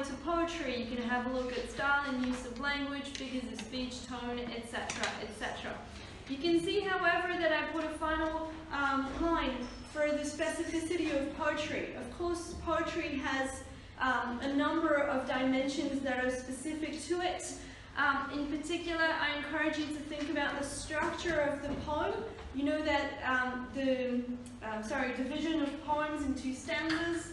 to poetry, you can have a look at style and use of language, figures of speech, tone, etc., etc. You can see, however, that I put a final line for the specificity of poetry. Of course, poetry has a number of dimensions that are specific to it. In particular, I encourage you to think about the structure of the poem. You know that division of poems into stanzas.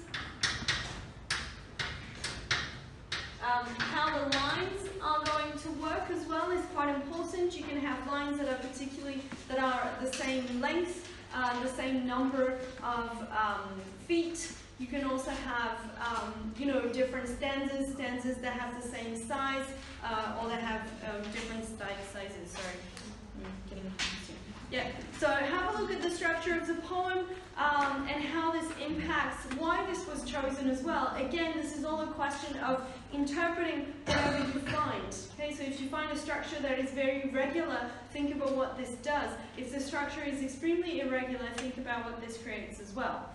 How the lines are going to work as well is quite important. You can have lines that are the same length, the same number of feet. You can also have, different stanzas that have the same size, or that have different sizes. Sorry, I'm getting confused here. Yeah. So have a look at the structure of the poem and how this impacts why this was chosen as well. Again, this is all a question of interpreting whatever you find. Okay, so if you find a structure that is very regular, think about what this does. If the structure is extremely irregular, think about what this creates as well.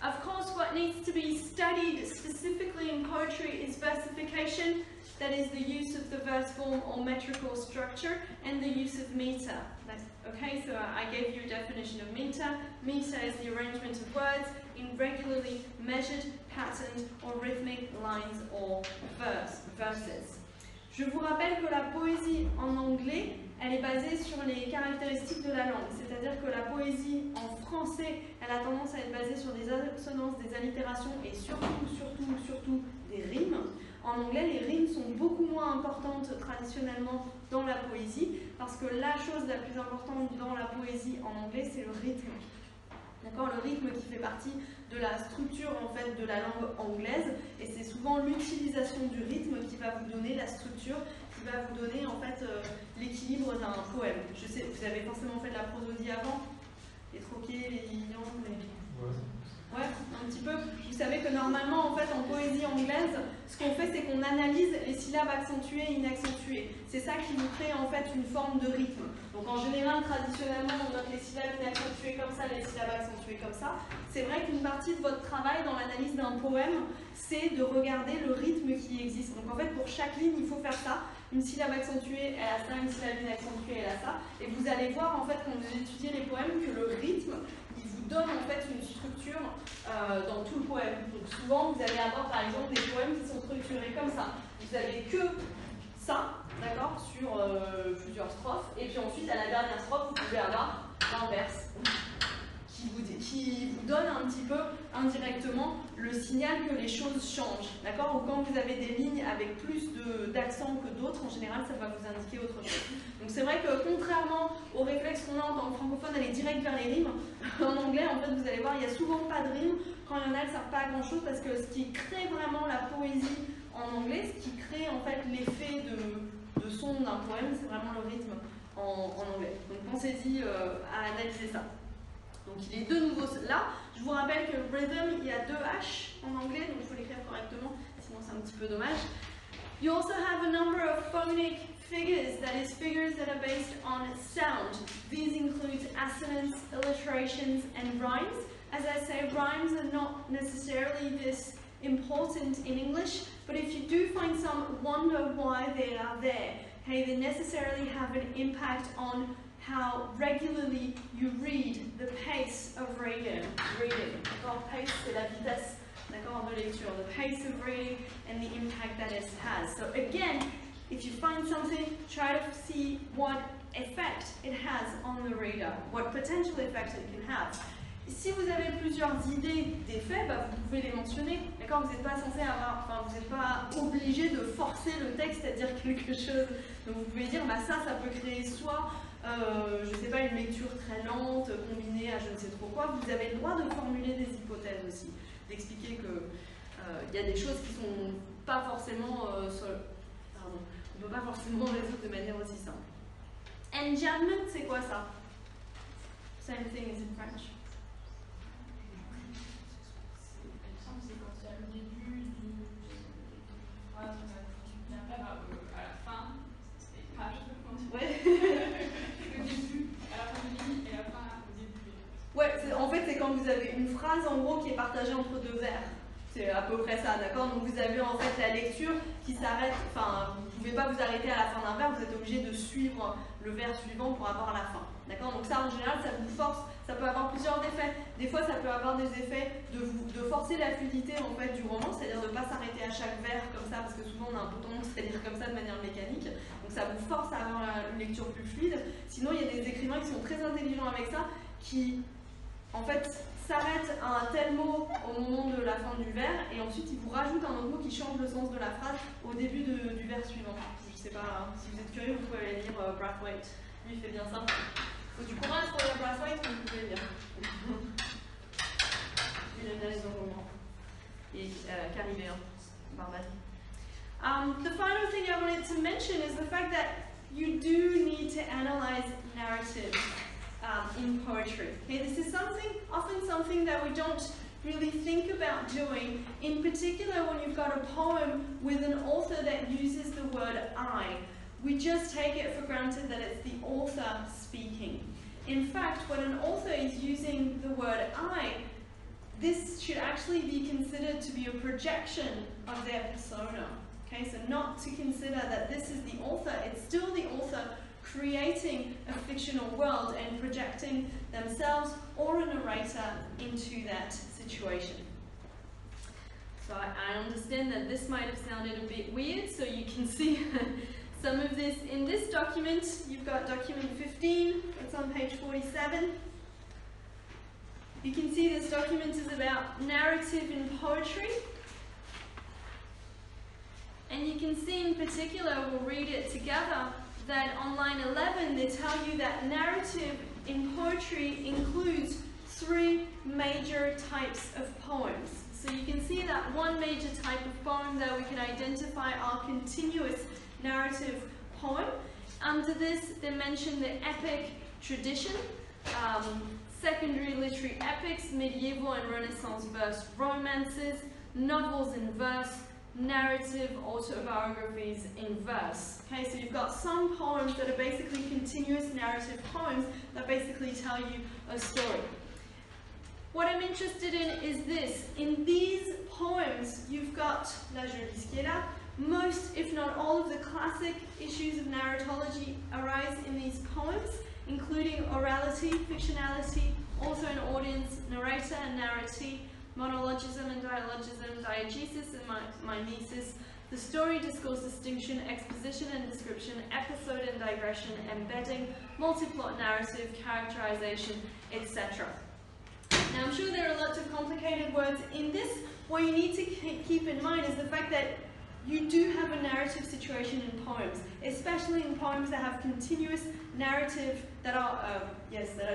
Of course, what needs to be studied specifically in poetry is versification, that is the use of the verse form or metrical structure, and the use of meter. Okay, so I gave you a definition of meter. Meter is the arrangement of words in regularly measured, patterned, or rhythmic lines or verses. Je vous rappelle que la poésie en anglais, elle est basée sur les caractéristiques de la langue. C'est-à-dire que la poésie en français, elle a tendance à être basée sur des assonances, des allitérations et surtout des rimes. En anglais, les rimes sont beaucoup moins importantes traditionnellement dans la poésie, parce que la chose la plus importante dans la poésie en anglais, c'est le rythme. D'accord, le rythme qui fait partie de la structure en fait de la langue anglaise, et c'est souvent l'utilisation du rythme qui va vous donner la structure, qui va vous donner en fait l'équilibre d'un poème. Je sais, vous avez forcément fait de la prosodie avant, les troquets, les lignons, les... Ouais, un petit peu. Vous savez que normalement, en fait, en poésie anglaise, ce qu'on fait, c'est qu'on analyse les syllabes accentuées et inaccentuées. C'est ça qui nous crée en fait une forme de rythme. Donc en général, traditionnellement, on note les syllabes inaccentuées comme ça, les syllabes accentuées comme ça. C'est vrai qu'une partie de votre travail dans l'analyse d'un poème, c'est de regarder le rythme qui existe. Donc en fait, pour chaque ligne, il faut faire ça. Une syllabe accentuée, elle a ça, une syllabe inaccentuée, elle a ça. Et vous allez voir, en fait, quand vous étudiez les poèmes, que le rythme, il vous donne en fait une structure dans tout le poème. Donc souvent, vous allez avoir par exemple des poèmes qui sont structurés comme ça. Vous avez que ça, d'accord, sur plusieurs strophes. Et puis ensuite, à la dernière strophe, vous pouvez avoir l'inverse, qui vous donne un petit peu indirectement le signal que les choses changent, d'accord. Ou quand vous avez des lignes avec plus d'accent que d'autres, en général, ça va vous indiquer autre chose. Donc c'est vrai que contrairement au réflexe qu'on a en tant que francophone, d'aller direct vers les rimes, en anglais, en fait, vous allez voir, il n'y a souvent pas de rimes. Quand il y en a, elles ne servent pas à grand chose, parce que ce qui crée vraiment la poésie en anglais, ce qui crée en fait l'effet de son d'un poème, c'est vraiment le rythme en anglais. Donc pensez-y à analyser ça. Donc il est de nouveau là. Je vous rappelle que rhythm, il y a deux H en anglais, donc il faut l'écrire correctement, sinon c'est un petit peu dommage. You also have a number of phonic figures, that is figures that are based on sound. These include assonance, alliterations, and rhymes. As I say, rhymes are not necessarily this important in English, but if you do find some, wonder why they are there. Okay, they necessarily have an impact on how regularly you read, the pace of reading. D'accord, pace, c'est la vitesse, d'accord, de lecture. The pace of reading and the impact that it has. So again, if you find something, try to see what effect it has on the reader, what potential effect it can have. Si vous avez plusieurs idées d'effets, bah, vous pouvez les mentionner. D'accord, vous n'êtes pas censé avoir, enfin, vous n'êtes pas obligé de forcer le texte à dire quelque chose. Donc vous pouvez dire, bah ça peut créer soit je sais pas, une lecture très lente, combinée à je ne sais trop quoi. Vous avez le droit de formuler des hypothèses aussi, d'expliquer que y a des choses qui sont pas forcément pardon, on peut pas forcément résoudre de manière aussi simple. Enjambment, c'est quoi ça? Same thing as in French. C'est quand il y a le début d'une phrase, tu viens faire à la fin, c'est pas, je peux dire. Ouais. Le début, à la fin de ligne, et la fin au début. Ouais, en fait, c'est quand vous avez une phrase en gros qui est partagée entre deux vers. C'est à peu près ça, d'accord? Donc vous avez en fait la lecture qui s'arrête, enfin, vous ne pouvez pas vous arrêter à la fin d'un vers, vous êtes obligé de suivre le vers suivant pour avoir la fin, d'accord? Donc ça, en général, ça vous force, ça peut avoir plusieurs effets. Des fois, ça peut avoir des effets de forcer la fluidité en fait du roman, c'est-à-dire de ne pas s'arrêter à chaque vers comme ça, parce que souvent on a un peu tendance à lire comme ça de manière mécanique. Donc ça vous force à avoir une lecture plus fluide. Sinon, il y a des écrivains qui sont très intelligents avec ça, qui en fait s'arrête à un tel mot au moment de la fin du vers et ensuite il vous rajoute un autre mot qui change le sens de la phrase au début du vers suivant. Je sais pas, si vous êtes curieux, vous pouvez aller lire Brathwaite. Lui, il fait bien ça. Il faut du courage pour lire Brathwaite, mais vous pouvez lire. Il aime bien les romans. Et caribéen, Barbary. The final thing I wanted to mention is the fact that you do need to analyze narrative in poetry. Okay, this is often something that we don't really think about doing, in particular when you've got a poem with an author that uses the word I. We just take it for granted that it's the author speaking. In fact, when an author is using the word I, this should actually be considered to be a projection of their persona. Okay, so not to consider that this is the author, it's still the author creating a fictional world and projecting themselves or a narrator into that situation. So I understand that this might have sounded a bit weird, so you can see some of this in this document. You've got document 15, it's on page 47. You can see this document is about narrative in poetry. And you can see in particular, we'll read it together, that on line 11 they tell you that narrative in poetry includes 3 major types of poems. So you can see that one major type of poem that we can identify our continuous narrative poem. Under this they mention the epic tradition, secondary literary epics, medieval and Renaissance verse romances, novels in verse, narrative autobiographies in verse. Okay, so you've got some poems that are basically continuous narrative poems that basically tell you a story. What I'm interested in is this. In these poems, you've got, là je lis ce qui est là, most, if not all, of the classic issues of narratology arise in these poems, including orality, fictionality, also an audience, narrator and narratee, monologism and dialogism, diegesis and mimesis, the story, discourse, distinction, exposition and description, episode and digression, embedding, multi-plot narrative, characterization, etc. Now I'm sure there are lots of complicated words in this. What you need to keep in mind is the fact that you do have a narrative situation in poems, especially in poems that have continuous narrative, that are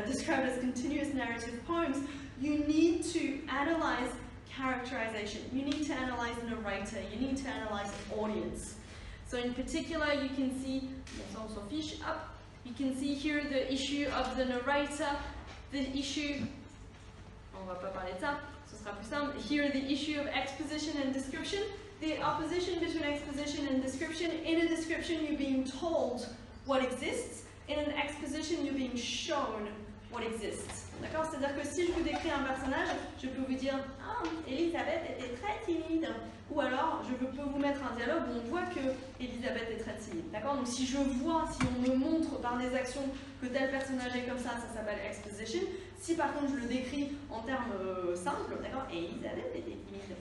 described as continuous narrative poems. You need to analyze characterization, you need to analyze narrator, you need to analyze audience. So in particular, you can see, you can see here the issue of the narrator, the issue, on va pas parler de ça, ce sera plus simple, here the issue of exposition and description, the opposition between exposition and description. In a description, you're being told what exists, in an exposition, you're being shown what exists. D'accord? C'est-à-dire que si je vous décris un personnage, je peux vous dire « Ah, Elisabeth était très timide » ou alors je peux vous mettre un dialogue où on voit que Elisabeth est très timide. D'accord? Donc si je vois, si on me montre par des actions que tel personnage est comme ça s'appelle exposition. Si par contre je le décris en termes simples, d'accord? Elisabeth était timide.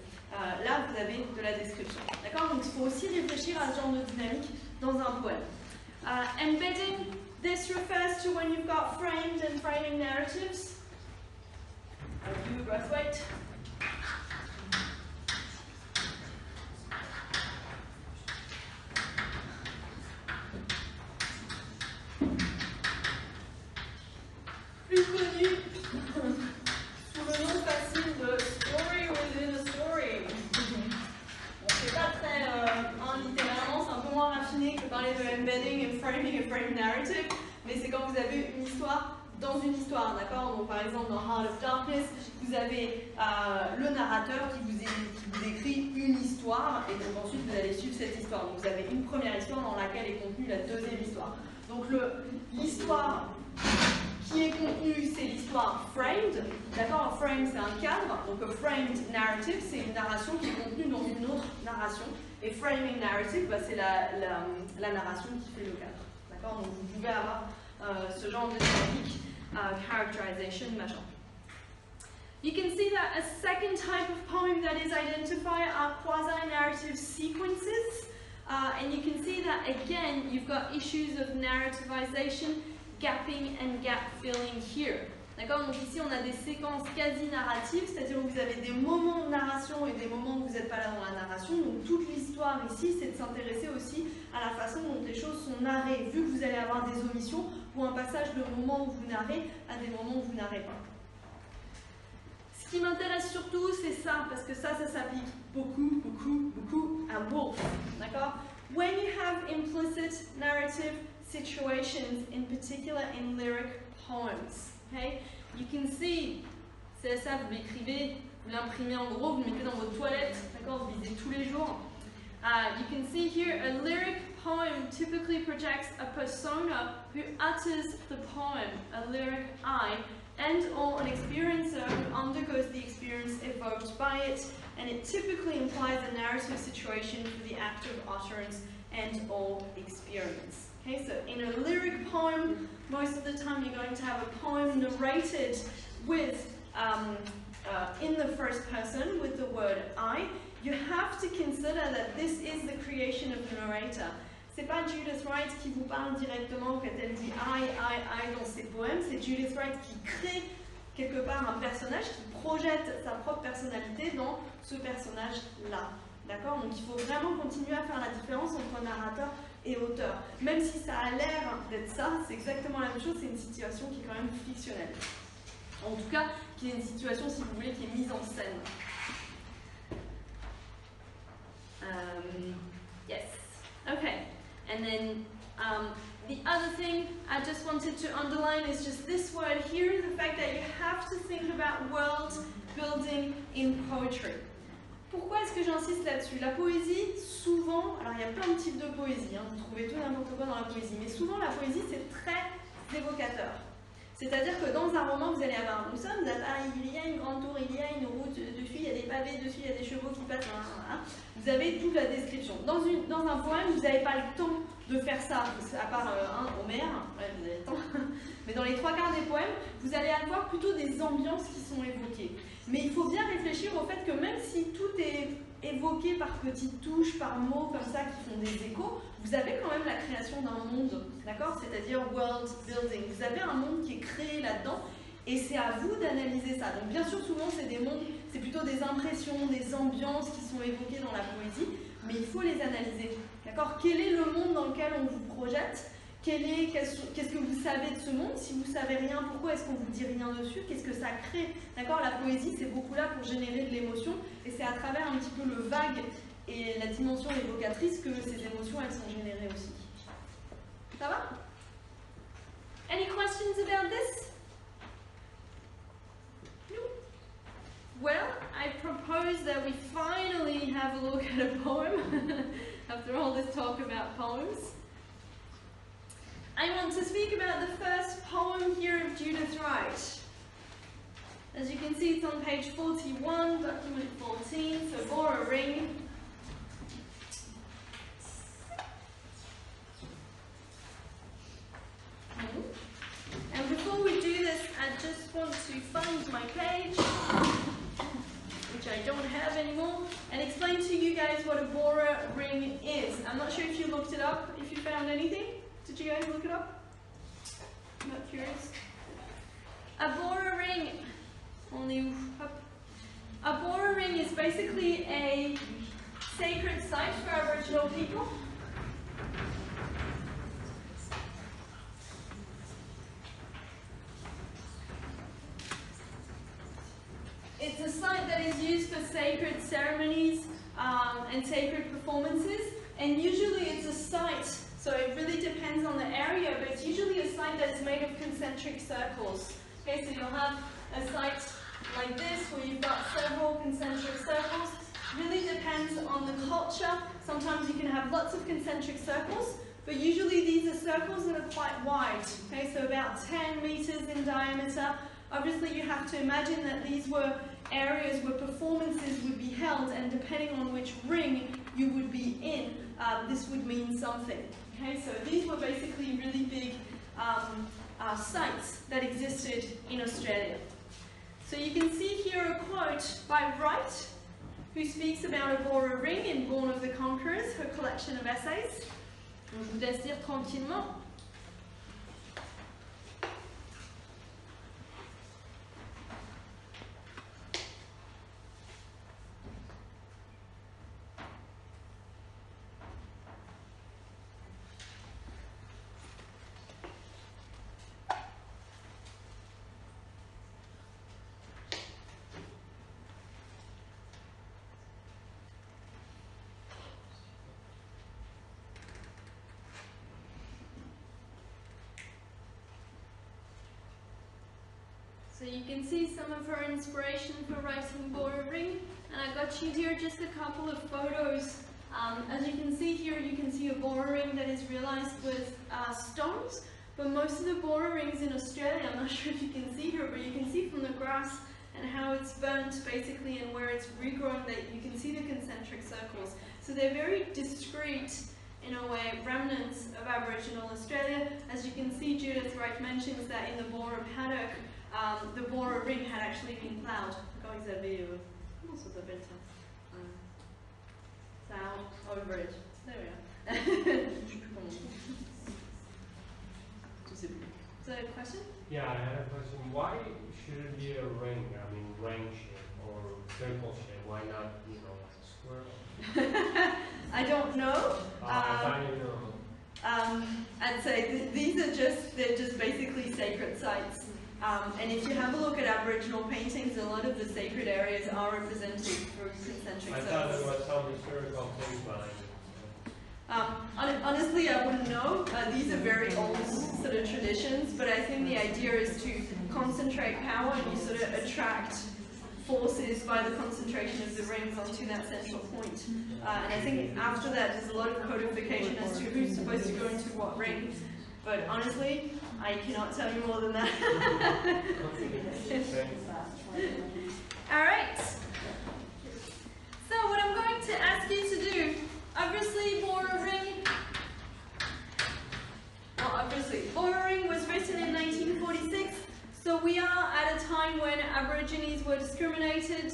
Là, vous avez de la description. D'accord? Donc il faut aussi réfléchir à ce genre de dynamique dans un poème. Embedding. This refers to when you've got framed and framing narratives. Do Brathwaite. Plus connu sous le nom facile de story within a story. Bon, c'est pas très littéralement, c'est un peu moins raffiné que parler de embedding and framing a frame narrative, mais c'est quand vous avez une histoire dans une histoire, d'accord? Donc par exemple dans Heart of Darkness, vous avez le narrateur qui vous écrit une histoire et donc ensuite vous allez suivre cette histoire. Donc vous avez une première histoire dans laquelle est contenue la deuxième histoire. Donc l'histoire qui est contenu, c'est l'histoire framed. D'accord, un frame c'est un cadre, donc a framed narrative c'est une narration qui est contenue dans une autre narration. Et framing narrative, bah, c'est la narration qui fait le cadre. D'accord, donc vous pouvez avoir ce genre de technique, characterization, machin. You can see that a second type of poem that is identified are quasi-narrative sequences. And you can see that again, you've got issues of narrativization, gapping and gap filling here. D'accord, donc ici on a des séquences quasi-narratives, c'est-à-dire où vous avez des moments de narration et des moments où vous n'êtes pas là dans la narration. Donc toute l'histoire ici, c'est de s'intéresser aussi à la façon dont les choses sont narrées, vu que vous allez avoir des omissions pour un passage de moment où vous narrez à des moments où vous narrez pas. Ce qui m'intéresse surtout, c'est ça, parce que ça s'applique beaucoup à Woolf. D'accord? When you have implicit narrative situations, in particular in lyric poems, okay? You can see, c'est ça, vous l'écrivez, vous l'imprimez en gros, vous le mettez dans votre toilette, d'accord? Vous lisez tous les jours. You can see here, a lyric poem typically projects a persona who utters the poem, a lyric I, and or an experiencer who undergoes the experience evoked by it, and it typically implies a narrative situation for the act of utterance and or experience. Okay, so in a lyric poem, most of the time you're going to have a poem narrated with, in the first person with the word I. You have to consider that this is the creation of the narrator. C'est pas Judith Wright qui vous parle directement quand elle dit I dans ses poèmes, c'est Judith Wright qui crée quelque part un personnage, qui projette sa propre personnalité dans ce personnage-là. D'accord? Donc il faut vraiment continuer à faire la différence entre narrateur et auteur. Même si ça a l'air d'être ça, c'est exactement la même chose, c'est une situation qui est quand même fictionnelle. En tout cas, qui est une situation, si vous voulez, qui est mise en scène. Yes. Okay. And then the other thing I just wanted to underline is just this word here, the fact that you have to think about world building in poetry. Pourquoi est-ce que j'insiste là-dessus? La poésie, souvent, alors il y a plein de types de poésie, hein, vous trouvez tout n'importe quoi dans la poésie, mais souvent la poésie c'est très évocateur. C'est-à-dire que dans un roman, vous allez avoir, nous sommes à il y a une grande tour, il y a une route, dessus il y a des pavés, dessus il y a des chevaux qui passent, vous avez toute la description. Dans un poème, vous n'avez pas le temps de faire ça, à part Homère, ouais, vous avez le temps, mais dans les trois quarts des poèmes, vous allez avoir plutôt des ambiances qui sont évoquées. Mais il faut bien réfléchir au fait que même si tout est évoqué par petites touches, par mots comme ça qui font des échos, vous avez quand même la création d'un monde, d'accord? C'est-à-dire world building. Vous avez un monde qui est créé là-dedans et c'est à vous d'analyser ça. Donc bien sûr, souvent c'est des mondes, c'est plutôt des impressions, des ambiances qui sont évoquées dans la poésie, mais il faut les analyser, d'accord? Quel est le monde dans lequel on vous projette? Qu'est-ce que vous savez de ce monde? Si vous savez rien, pourquoi est-ce qu'on vous dit rien dessus? Qu'est-ce que ça crée? D'accord? La poésie, c'est beaucoup là pour générer de l'émotion et c'est à travers un petit peu le vague et la dimension évocatrice que ces émotions, elles sont générées aussi. Ça va? Any questions about this? No? Well, I propose that we finally have a look at a poem after all this talk about poems. I want to speak about the first poem here of Judith Wright. As you can see, it's on page 41, document 14, so Bora Ring. And before we do this, I just want to find my page, which I don't have anymore, and explain to you guys what a Bora Ring is. I'm not sure if you looked it up, if you found anything. Did you guys look it up? I'm not curious. A Bora Ring. A Bora Ring is basically a sacred site for Aboriginal people. It's a site that is used for sacred ceremonies and sacred performances, and usually it's a site. So it really depends on the area, but it's usually a site that is made of concentric circles. Okay, so you'll have a site like this where you've got several concentric circles. Really depends on the culture. Sometimes you can have lots of concentric circles. but usually these are circles that are quite wide, okay, so about 10 meters in diameter. Obviously you have to imagine that these were areas where performances would be held, and depending on which ring you would be in, this would mean something. Okay, so these were basically really big sites that existed in Australia. So you can see here a quote by Wright, who speaks about Abora Ring in Born of the Conquerors, her collection of essays. Je vous laisse lire tranquillement. So you can see some of her inspiration for writing Bora Ring, and I got you here just a couple of photos. As you can see here, you can see a Bora Ring that is realized with stones, but most of the Bora Rings in Australia, I'm not sure if you can see here, but you can see from the grass and how it's burnt basically and where it's regrown that you can see the concentric circles. So they're very discrete, in a way, remnants of Aboriginal Australia. As you can see, Judith Wright mentions that in the Bora paddock, the Bora Ring had actually been ploughed. Comment ils avaient, comment ça s'appelle ça? Ploughed over it. There we are. Is that a question? Yeah, I had a question. Why should it be a ring? I mean, ring shape or circle shape. Why not, square? I don't know. I thought you know. I'd say they're just basically sacred sites. And if you have a look at Aboriginal paintings, a lot of the sacred areas are represented through concentric circles. I thought there was some historical thing behind it. Honestly, I wouldn't know. These are very old sort of traditions, but I think the idea is to concentrate power, and you sort of attract forces by the concentration of the rings onto that central point. And I think after that, there's a lot of codification as to who's supposed to go into what ring. But honestly, I cannot tell you more than that. Alright. So what I'm going to ask you to do, obviously Bora Ring was written in 1946, so we are at a time when Aborigines were discriminated.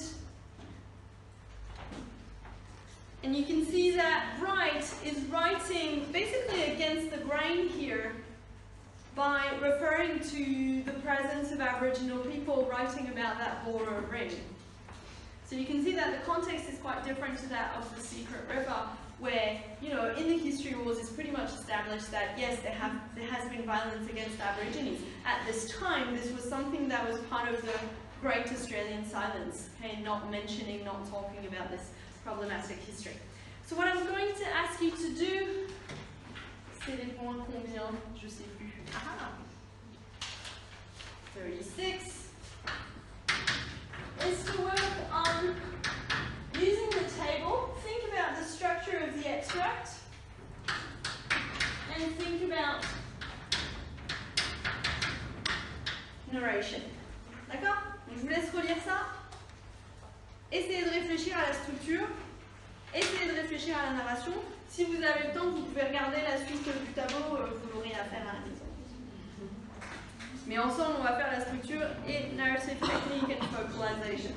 And you can see that Wright is writing basically against the grain here by referring to the presence of Aboriginal people writing about that Bora Ring. So you can see that the context is quite different to that of the Secret River, where, in the history wars it's pretty much established that yes, there has been violence against Aborigines. At this time, this was something that was part of the Great Australian Silence, okay, not mentioning, not talking about this problematic history. So what I'm going to ask you to do, c'est les points combien, je sais plus. Aha. 36, is to work on using the table. Think about the structure of the extract and think about narration. D'accord? Je vous laisse relire ça. Essayez de réfléchir à la structure, essayez de réfléchir à la narration. Si vous avez le temps, vous pouvez regarder la suite du tableau, vous n'aurez rien à faire à la maison. Mais ensemble, on va faire la structure et narrative technique and vocalization.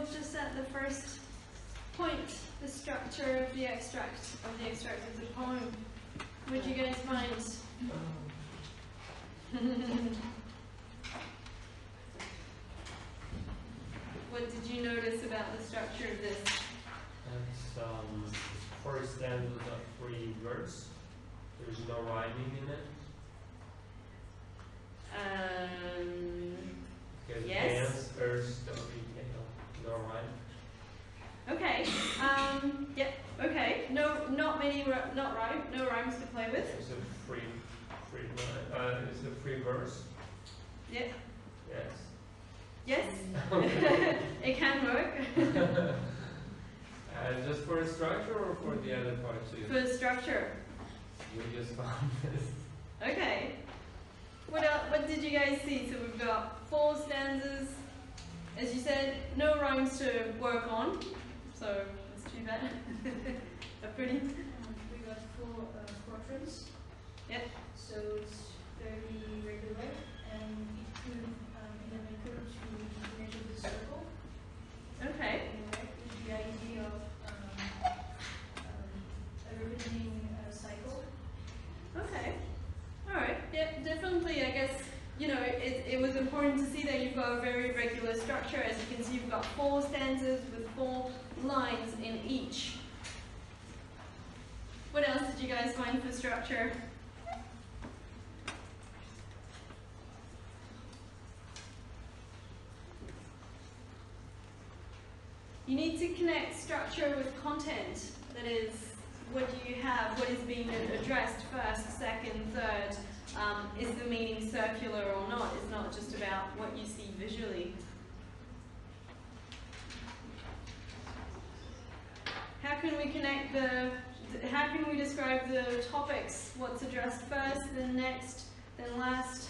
look just at the first point, the structure of the extract of the poem. What do you guys find? What did you notice about the structure of this? It's first stanza of 3 verse. There's no rhyming in it. Because Yes. dance, first, no rhyme. Okay. Yep. Okay. No, not rhyme. No rhymes to play with. It's a free line. It's a free verse. Yep. Yes. Yes. It can work. Just for the structure or for the other part too? For the structure. We just found this. Okay. What else? What did you guys see? So we've got 4 stanzas. As you said, no rhymes to work on. So that's too bad. Pretty. We got 4 quadrants. Yep. So it's very regular, and it could occur to measure the circle. Okay. Anyway, with the idea of a repeating cycle. Okay. All right. Yep. Definitely. I guess it was important to see that you've got a very regular structure. As you can see, you've got 4 stanzas with 4 lines in each. What else did you guys find for structure? You need to connect structure with content. That is, what do you have? What is being addressed first, second, third? Is the meaning circular or not? It's not just about what you see visually. How can we connect how can we describe the topics? What's addressed first, then next, then last?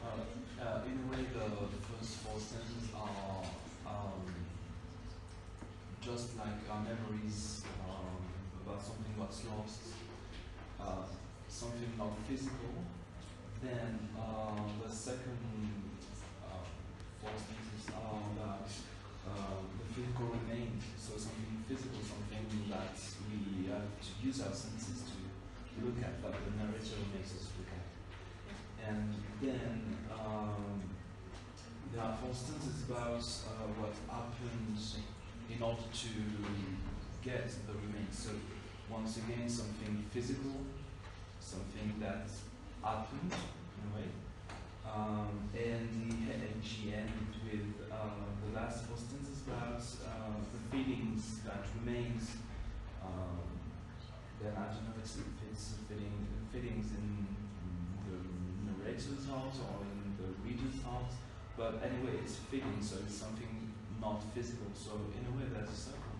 In a way, the first 4 sentences are just like our memories about something that's lost, something not physical. Then the second 4 sentences are about the physical remains, so something physical, something that we have to use our senses to look at, that the narrator makes us look at. And then there are 4 sentences about what happens in order to get the remains. So once again, something physical, something that happened in a way. And she ended with the last 4 sentences about the feelings that remains. Then I don't know if it's feelings in the narrator's heart or in the reader's heart, but anyway, it's feelings, so it's something not physical. So in a way, that's a circle.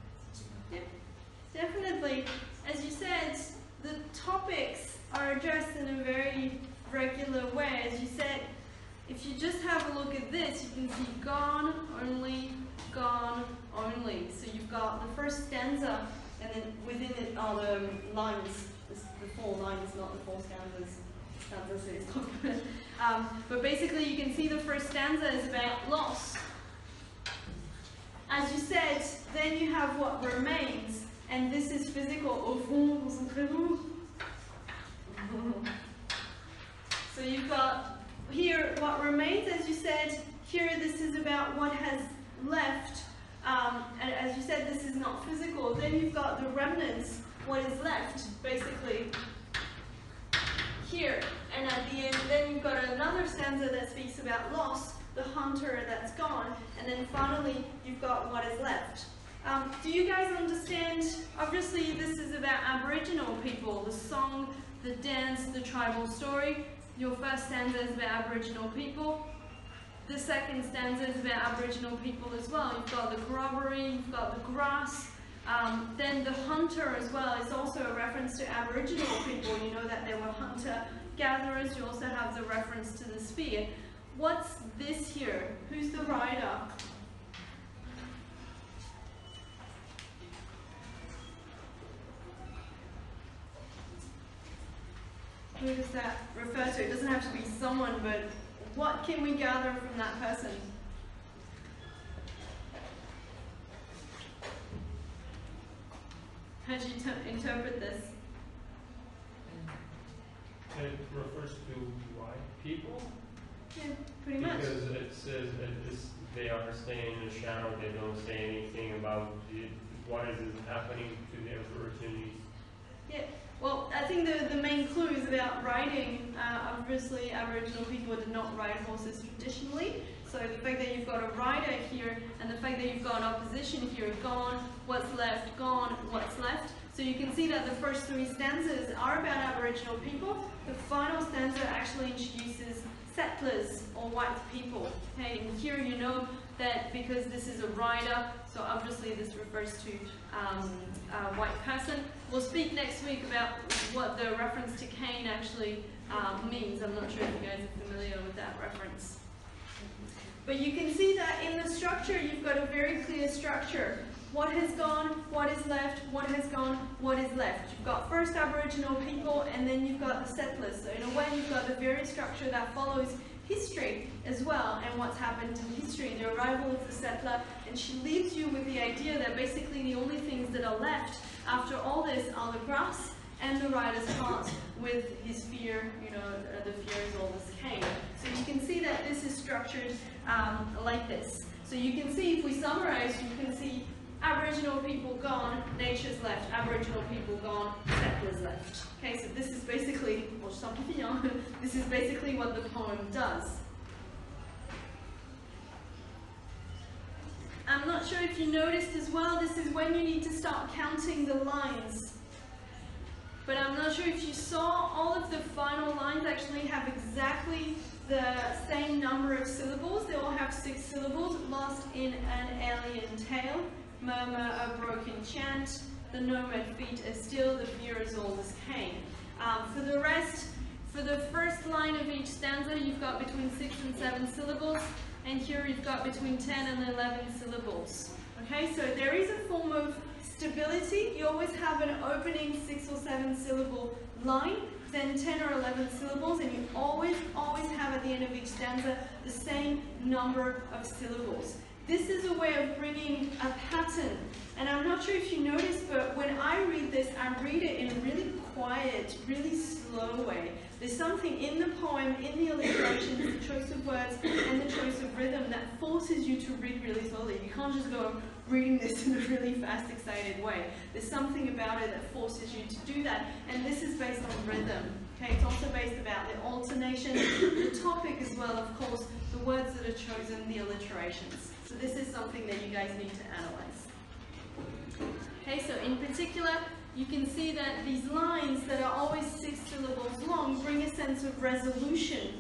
Yeah, definitely. As you said, the topics are addressed in a very regular way. As you said, if you just have a look at this, you can see gone, only, gone, only. So you've got the first stanza, and then within it are the lines, the 4 lines, not the 4 stanzas. Stanzas is talking about. But basically, you can see the first stanza is about loss. As you said, then you have what remains, and this is physical. Au fond, concentrez-vous. So you've got here what remains, as you said. Here, this is about what has left. And as you said, this is not physical. Then you've got the remnants, what is left, basically, here. And at the end, then you've got another stanza that speaks about loss, the hunter that's gone, and then finally, you've got what is left. Do you guys understand? Obviously, this is about Aboriginal people, the song, the dance, the tribal story. Your first stanza is about Aboriginal people. The second stanza is about Aboriginal people as well. You've got the grubbery, you've got the grass. Then the hunter as well is also a reference to Aboriginal people. You know that they were hunter-gatherers. You also have the reference to the spear. What's this here? Who's the rider? Who does that refer to? It doesn't have to be someone, but what can we gather from that person? How do you interpret this? It refers to white people? Yeah, pretty much. Because it says that they are staying in the shadow, they don't say anything about what is happening to the Aborigines. Yeah, well, I think the main clue is about riding. Obviously, Aboriginal people did not ride horses traditionally. So the fact that you've got a rider here and the fact that you've got opposition here, gone, what's left, gone, what's left. So you can see that the first three stanzas are about Aboriginal people. The final stanza actually introduces settlers or white people. Okay, and here you know that because this is a rider, so obviously this refers to a white person. We'll speak next week about what the reference to Cain actually means. I'm not sure if you guys are familiar with that reference. But you can see that in the structure, you've got a very clear structure. What has gone, what is left, what has gone, what is left. You've got first Aboriginal people, and then you've got the settlers. So in a way, you've got the very structure that follows history as well, and what's happened in history, the arrival of the settler, and she leaves you with the idea that basically the only things that are left after all this are the grass and the rider's heart with his fear, you know, the fear is all this Cain. So you can see that this is structured like this. So you can see, if we summarize, you can see Aboriginal people gone, nature's left. Aboriginal people gone, settlers left. Okay, so this is basically, well, je simplifie, hein? This is basically what the poem does. I'm not sure if you noticed as well, this is when you need to start counting the lines. But I'm not sure if you saw, all of the final lines actually have exactly the same number of syllables. They all have 6 syllables. Lost in an alien tale, murmur a broken chant, the nomad feet are still, the fear is all this Cain. For the rest, for the first line of each stanza, you've got between 6 and 7 syllables, and here you've got between 10 and 11 syllables. Okay, so there is a form of stability. You always have an opening 6 or 7 syllable line, then 10 or 11 syllables, and you always have at the end of each stanza the same number of syllables. This is a way of bringing a pattern, and I'm not sure if you noticed, but when I read this, I read it in a really quiet, really slow way. There's something in the poem, in the alliterations, the choice of words, and the choice of rhythm that forces you to read really slowly. You can't just go reading this in a really fast, excited way. There's something about it that forces you to do that, and this is based on rhythm. Okay, it's also based about the alternation, the topic as well, of course, the words that are chosen, the alliterations. So this is something that you guys need to analyze. Okay, so in particular, you can see that these lines that are always 6 syllables long bring a sense of resolution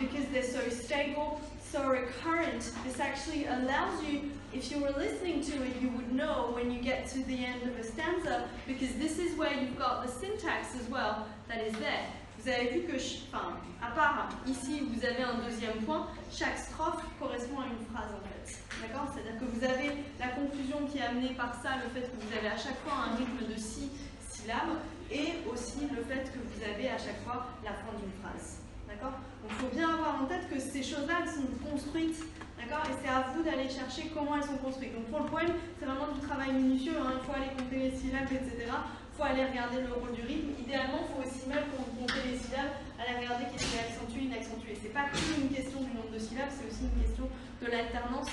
because they're so stable, so recurrent. This actually allows you, if you were listening to it, you would know when you get to the end of a stanza, because this is where you've got the syntax as well that is there. Vous avez vu que, à part ici, vous avez un deuxième point, chaque strophe correspond à une phrase en fait. D'accord? C'est-à-dire que vous avez la conclusion qui est amenée par ça, le fait que vous avez à chaque fois un rythme de 6 syllabes, et aussi le fait que vous avez à chaque fois la fin d'une phrase. D'accord? Donc il faut bien avoir en tête que ces choses-là, elles sont construites. D'accord? Et c'est à vous d'aller chercher comment elles sont construites. Donc pour le poème, c'est vraiment du travail minutieux, hein. Il faut aller compter les syllabes, etc. Il faut aller regarder le rôle du rythme. Idéalement, il faut aussi même, quand vous comptez les syllabes, aller regarder qu'est-ce qui est accentué, inaccentué. C'est pas que une question du nombre de syllabes, c'est aussi une question de l'alternance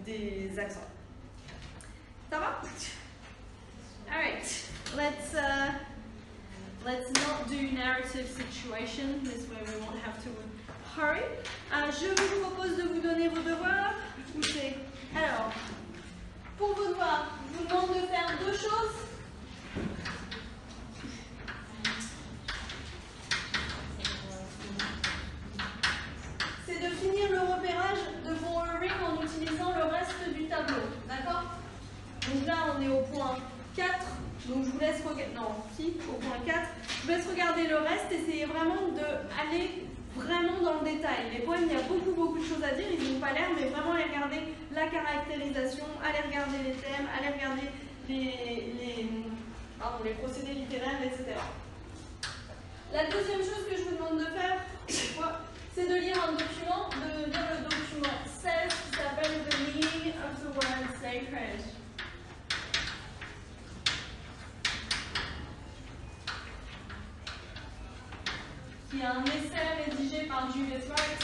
des accents. Ça va? Alright, let's not do narrative situation. This way we won't have to hurry. Je vous propose de vous donner vos devoirs. Écoutez, alors, pour vos devoirs, je vous demande de faire 2 choses. C'est de finir le repérage de vos ring en utilisant le reste du tableau. D'accord? Donc là, on est au point 4. Donc je vous laisse regarder. Non, si, au point 4. Je vous laisse regarder le reste. Essayez vraiment d'aller vraiment dans le détail. Les poèmes, il y a beaucoup de choses à dire. Ils n'ont pas l'air, mais vraiment aller regarder la caractérisation, aller regarder les thèmes, aller regarder les procédés littéraires, etc. La deuxième chose que je vous demande de faire, c'est de lire un document, de lire le document 16 qui s'appelle The Meaning of the Word Sacred. y a un essai rédigé par Julius Wright.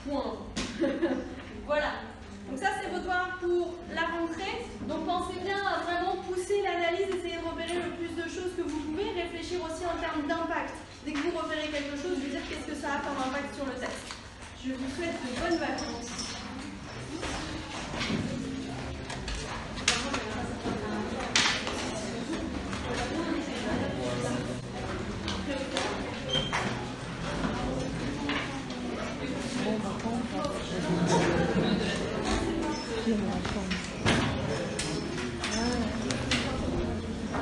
Point. Voilà. Donc ça, c'est vos devoirs pour la rentrée. Donc pensez bien à vraiment pousser l'analyse, essayez de repérer le plus de choses que vous pouvez, réfléchir aussi en termes d'impact. Dès que vous repérez quelque chose, vous dire qu'est-ce que ça a comme impact sur le texte. Je vous souhaite de bonnes vacances.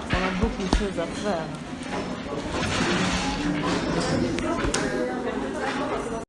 On a beaucoup de choses à faire.